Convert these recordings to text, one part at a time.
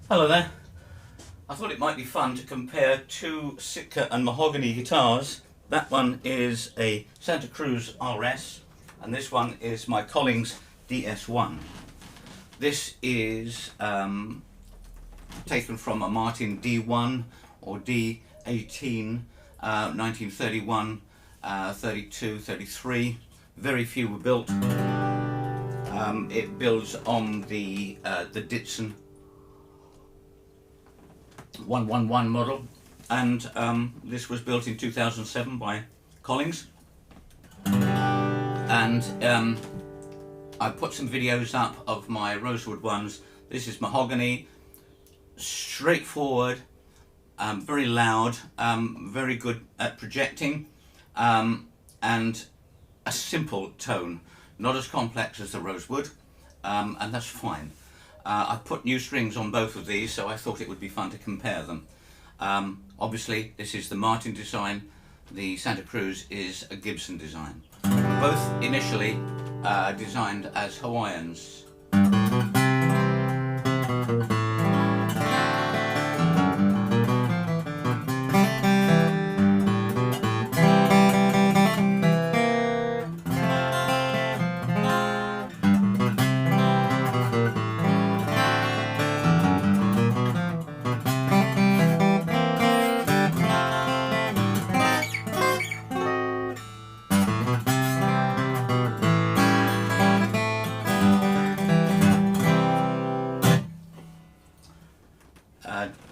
Hello there. I thought it might be fun to compare two Sitka and mahogany guitars. That one is a Santa Cruz RS and this one is my Collings DS1. This is taken from a Martin D1 or D18, 1931, 32, 33. Very few were built. It builds on the Ditson 111 model, and this was built in 2007 by Collings, and I put some videos up of my rosewood ones. This is mahogany, straightforward, very loud, very good at projecting, and a simple tone, not as complex as the rosewood, and that's fine. I put new strings on both of these, so I thought it would be fun to compare them. Obviously this is the Martin design, the Santa Cruz is a Gibson design. Both initially designed as Hawaiians.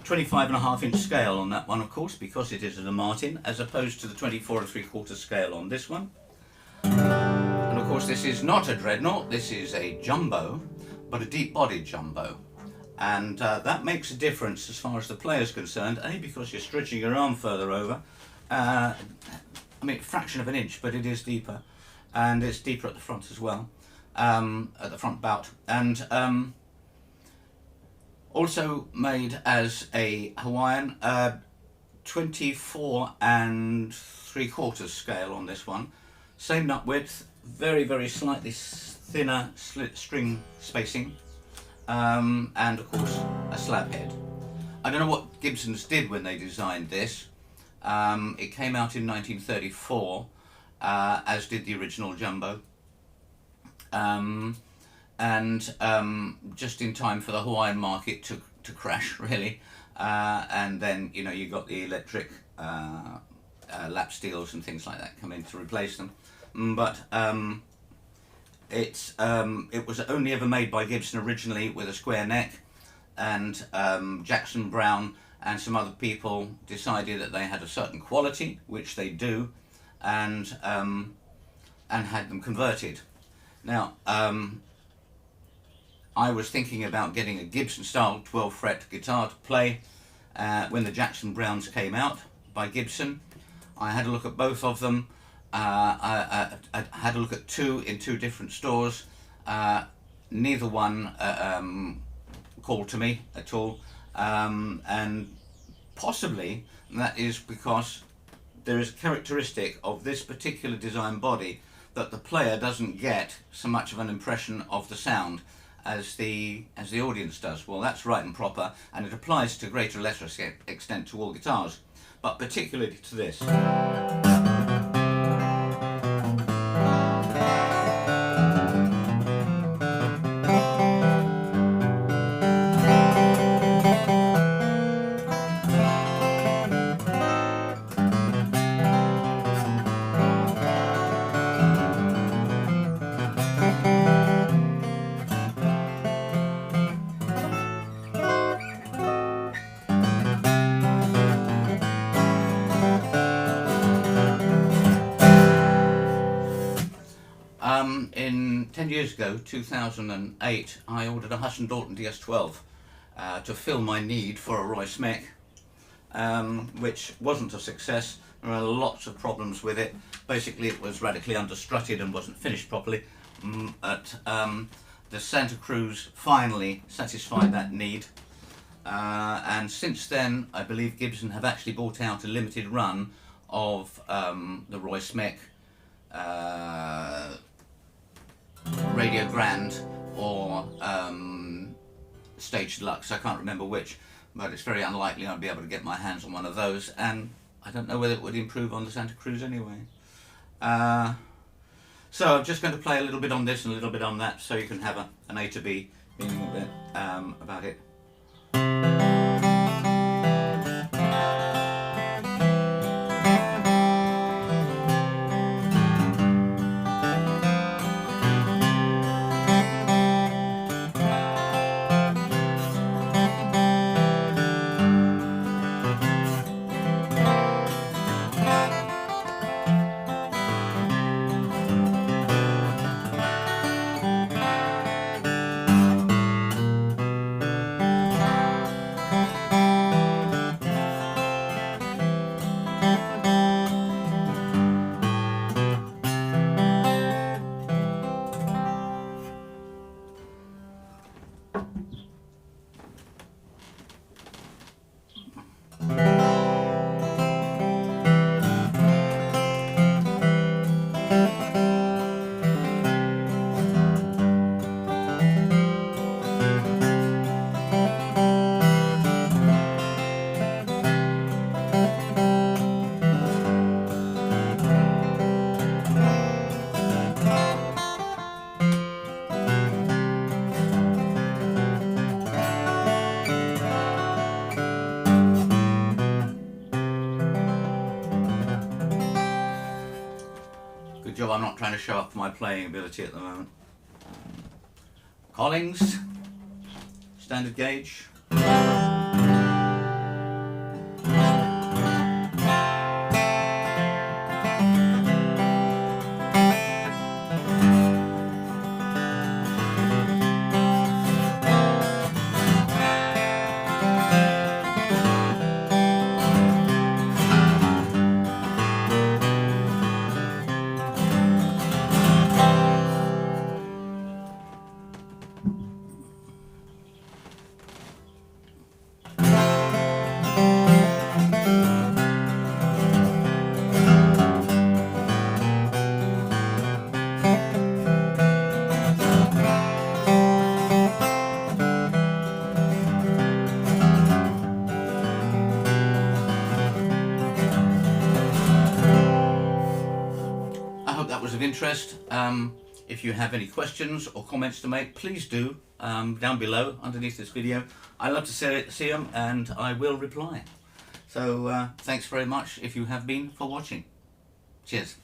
25.5-inch scale on that one, of course, because it is a Martin, as opposed to the 24 3/4 scale on this one. And of course this is not a dreadnought, this is a jumbo, but a deep-bodied jumbo. And that makes a difference as far as the player's concerned, A, because you're stretching your arm further over, I mean a fraction of an inch, but it is deeper, and it's deeper at the front as well, at the front bout. And also made as a Hawaiian, 24 3/4 scale on this one. Same nut width, very slightly thinner string spacing, and of course a slab head. I don't know what Gibsons did when they designed this. It came out in 1934, as did the original jumbo. And just in time for the Hawaiian market to crash, really, and then you got the electric lap steels and things like that come in to replace them. But it was only ever made by Gibson originally with a square neck, and Jackson Browne and some other people decided that they had a certain quality, which they do, and had them converted. Now I was thinking about getting a Gibson style 12-fret guitar to play when the Jackson Brownes came out by Gibson. I had a look at both of them. I had a look at two in two different stores. Neither one called to me at all, and possibly that is because there is a characteristic of this particular design body that the player doesn't get so much of an impression of the sound as the audience does. Well, that's right and proper, and it applies to greater or lesser extent to all guitars, but particularly to this. In 10 years ago, 2008, I ordered a Hutch & Dalton DS12 to fill my need for a Roy Smeck, which wasn't a success. There were lots of problems with it. Basically it was radically understrutted and wasn't finished properly. The Santa Cruz finally satisfied that need, and since then I believe Gibson have actually brought out a limited run of the Roy Smeck Radio Grand or Stage Deluxe. I can't remember which, but it's very unlikely I'll be able to get my hands on one of those, and I don't know whether it would improve on the Santa Cruz anyway. So I'm just going to play a little bit on this and a little bit on that, so you can have an A to B meaning a bit about it. Good job I'm not trying to show off my playing ability at the moment. Collings, standard gauge. Was of interest. If you have any questions or comments to make, please do down below underneath this video. I love to see them, and I will reply. So thanks very much if you have been for watching. Cheers.